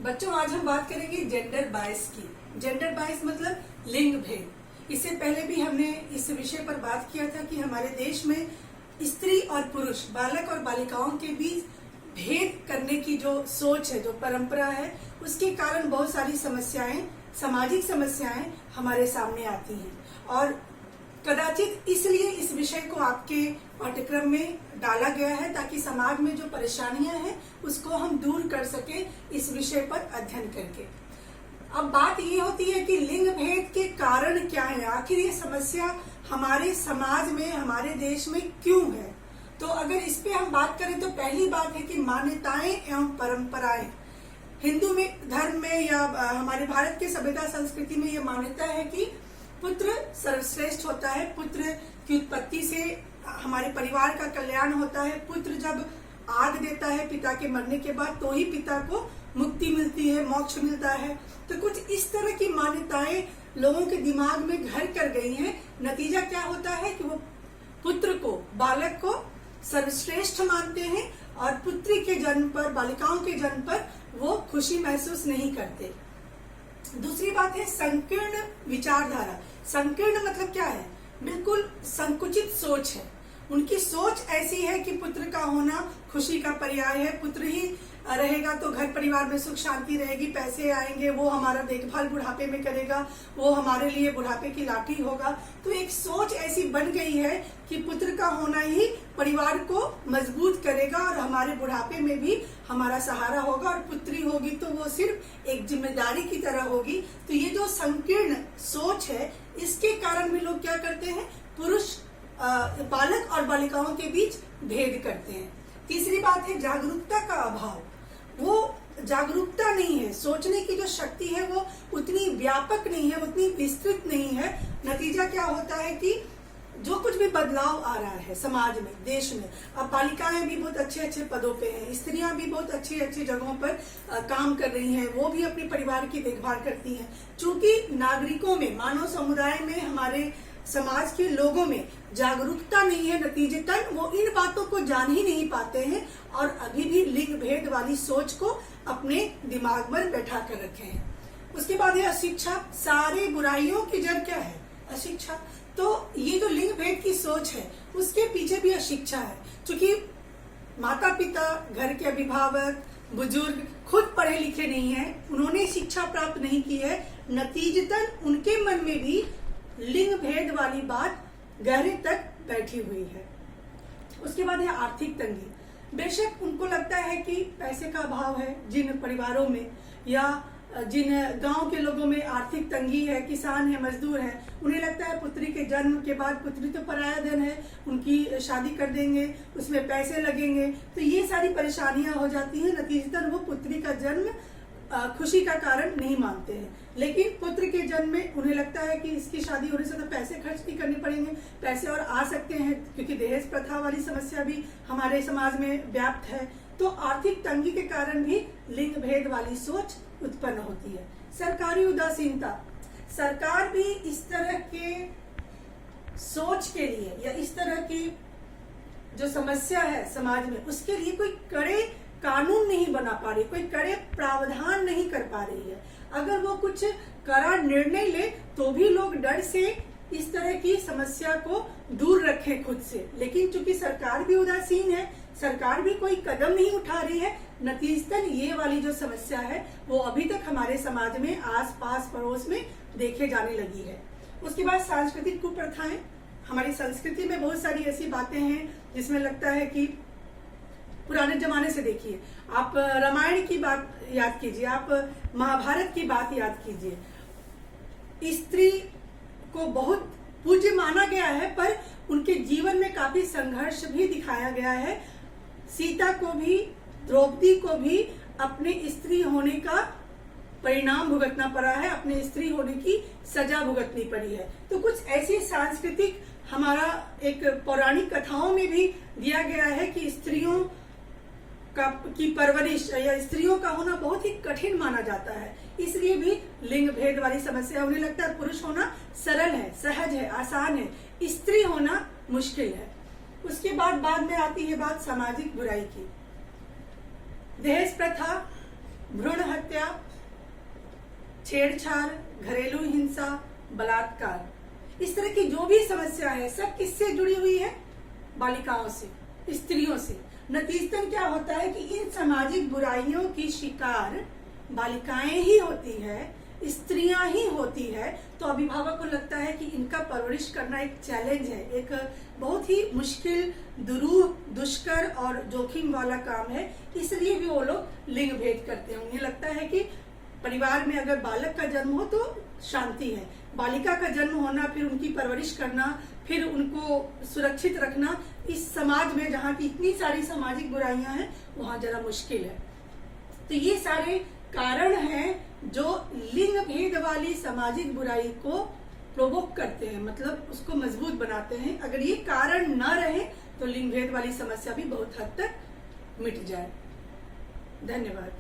बच्चों, आज हम बात करेंगे जेंडर बायस की। जेंडर बायस मतलब लिंग भेद। इससे पहले भी हमने इस विषय पर बात किया था कि हमारे देश में स्त्री और पुरुष, बालक और बालिकाओं के बीच भेद करने की जो सोच है, जो परंपरा है, उसके कारण बहुत सारी समस्याएं, सामाजिक समस्याएं हमारे सामने आती हैं। और कदाचित इसलिए इस विषय को आपके पाठ्यक्रम में डाला गया है ताकि समाज में जो परेशानियां हैं उसको हम दूर कर सके इस विषय पर अध्ययन करके। अब बात ये होती है कि लिंग भेद के कारण क्या है, आखिर ये समस्या हमारे समाज में, हमारे देश में क्यों है। तो अगर इस पे हम बात करें तो पहली बात है कि मान्यताएं एवं परंपराएं। हिंदू में, धर्म में या हमारे भारत के सभ्यता संस्कृति में ये मान्यता है कि पुत्र सर्वश्रेष्ठ होता है। पुत्र की उत्पत्ति से हमारे परिवार का कल्याण होता है। पुत्र जब आग देता है पिता के मरने के बाद तो ही पिता को मुक्ति मिलती है, मोक्ष मिलता है। तो कुछ इस तरह की मान्यताएं लोगों के दिमाग में घर कर गई हैं। नतीजा क्या होता है कि वो पुत्र को, बालक को सर्वश्रेष्ठ मानते हैं और पुत्री के जन्म पर, बालिकाओं के जन्म पर वो खुशी महसूस नहीं करते। दूसरी बात है संकीर्ण विचारधारा। संकीर्ण मतलब क्या है? बिल्कुल संकुचित सोच है। उनकी सोच ऐसी है कि पुत्र का होना खुशी का पर्याय है। पुत्र ही रहेगा तो घर परिवार में सुख शांति रहेगी, पैसे आएंगे, वो हमारा देखभाल बुढ़ापे में करेगा, वो हमारे लिए बुढ़ापे की लाठी होगा। तो एक सोच ऐसी बन गई है कि पुत्र का होना ही परिवार को मजबूत करेगा और हमारे बुढ़ापे में भी हमारा सहारा होगा। और पुत्री होगी तो वो सिर्फ एक जिम्मेदारी की तरह होगी। तो ये जो संकीर्ण सोच है, इसके कारण भी लोग क्या करते हैं, पुरुष, बालक और बालिकाओं के बीच भेद करते हैं। तीसरी बात है जागरूकता का अभाव। वो जागरूकता नहीं है, सोचने की जो शक्ति है वो उतनी व्यापक नहीं है, उतनी विस्तृत नहीं है। नतीजा क्या होता है कि जो कुछ भी बदलाव आ रहा है समाज में, देश में, अब बालिकाएं भी बहुत अच्छे अच्छे पदों पे हैं, स्त्रियां भी बहुत अच्छी अच्छी जगहों पर काम कर रही हैं, वो भी अपने परिवार की देखभाल करती हैं। चूंकि नागरिकों में, मानव समुदाय में, हमारे समाज के लोगों में जागरूकता नहीं है, नतीजतन वो इन बातों को जान ही नहीं पाते हैं और अभी भी लिंग भेद वाली सोच को अपने दिमाग में बैठा कर रखे हैं। उसके बाद है अशिक्षा। सारी बुराइयों की जड़ क्या है? अशिक्षा। तो ये जो लिंग भेद की सोच है उसके पीछे भी अशिक्षा है। क्योंकि माता पिता, घर के अभिभावक, बुजुर्ग खुद पढ़े लिखे नहीं है, उन्होंने शिक्षा प्राप्त नहीं की है, नतीजतन उनके मन में भी लिंग भेद वाली बात गहरे तक बैठी हुई है। उसके बाद है आर्थिक तंगी। बेशक उनको लगता है कि पैसे का अभाव है जिन परिवारों में, या जिन गांव के लोगों में आर्थिक तंगी है, किसान है, मजदूर है, उन्हें लगता है पुत्री के जन्म के बाद, पुत्री तो पराया धन है, उनकी शादी कर देंगे, उसमें पैसे लगेंगे, तो ये सारी परेशानियां हो जाती हैं। नतीजतन वो पुत्री का जन्म खुशी का कारण नहीं मानते हैं। लेकिन पुत्र के जन्म में उन्हें लगता है कि इसकी शादी होने से तो पैसे खर्च नहीं करने पड़ेंगे, पैसे और आ सकते हैं, क्योंकि दहेज प्रथा वाली समस्या भी हमारे समाज में व्याप्त है। तो आर्थिक तंगी के कारण भी लिंग भेद वाली सोच उत्पन्न होती है। सरकारी उदासीनता। सरकार भी इस तरह के सोच के लिए या इस तरह की जो समस्या है समाज में, उसके लिए कोई कड़े कानून नहीं बना पा रही, कोई कड़े प्रावधान नहीं कर पा रही है। अगर वो कुछ कड़ा निर्णय ले तो भी लोग डर से इस तरह की समस्या को दूर रखें खुद से। लेकिन चूंकि सरकार भी उदासीन है, सरकार भी कोई कदम नहीं उठा रही है, नतीजतन ये वाली जो समस्या है वो अभी तक हमारे समाज में, आस पास पड़ोस में देखे जाने लगी है। उसके बाद सांस्कृतिक कुप्रथाएं। हमारी संस्कृति में बहुत सारी ऐसी बातें हैं जिसमें लगता है कि पुराने जमाने से देखिए, आप रामायण की बात याद कीजिए, आप महाभारत की बात याद कीजिए। स्त्री को बहुत पूज्य माना गया है, पर उनके जीवन में काफी संघर्ष भी दिखाया गया है। सीता को भी, द्रौपदी को भी अपने स्त्री होने का परिणाम भुगतना पड़ा है, अपने स्त्री होने की सजा भुगतनी पड़ी है। तो कुछ ऐसी सांस्कृतिक, हमारा एक पौराणिक कथाओं में भी दिया गया है कि स्त्रियों की परवरिश या स्त्रियों का होना बहुत ही कठिन माना जाता है, इसलिए भी लिंग भेद वाली समस्या। उन्हें लगता है पुरुष होना सरल है, सहज है, आसान है, स्त्री होना मुश्किल है। उसके बाद में आती है बात सामाजिक बुराई की। दहेज प्रथा भ्रूण हत्या, छेड़छाड़, घरेलू हिंसा, बलात्कार, इस तरह की जो भी समस्या है सब किससे जुड़ी हुई है? बालिकाओं से, स्त्रियों से। नतीजतन क्या होता है कि इन सामाजिक बुराइयों की शिकार बालिकाएं ही होती है, स्त्रियां ही होती है। तो अभिभावक को लगता है कि इनका परवरिश करना एक चैलेंज है, एक बहुत ही मुश्किल, दुरूह, दुष्कर और जोखिम वाला काम है। इसलिए भी वो लोग लिंग भेद करते हैं। उन्हें लगता है कि परिवार में अगर बालक का जन्म हो तो शांति है, बालिका का जन्म होना, फिर उनकी परवरिश करना, फिर उनको सुरक्षित रखना इस समाज में जहाँ की इतनी सारी सामाजिक बुराइयां हैं वहां जरा मुश्किल है। तो ये सारे कारण हैं जो लिंग भेद वाली सामाजिक बुराई को प्रोवोक करते हैं, मतलब उसको मजबूत बनाते हैं। अगर ये कारण न रहे तो लिंग भेद वाली समस्या भी बहुत हद तक मिट जाए। धन्यवाद।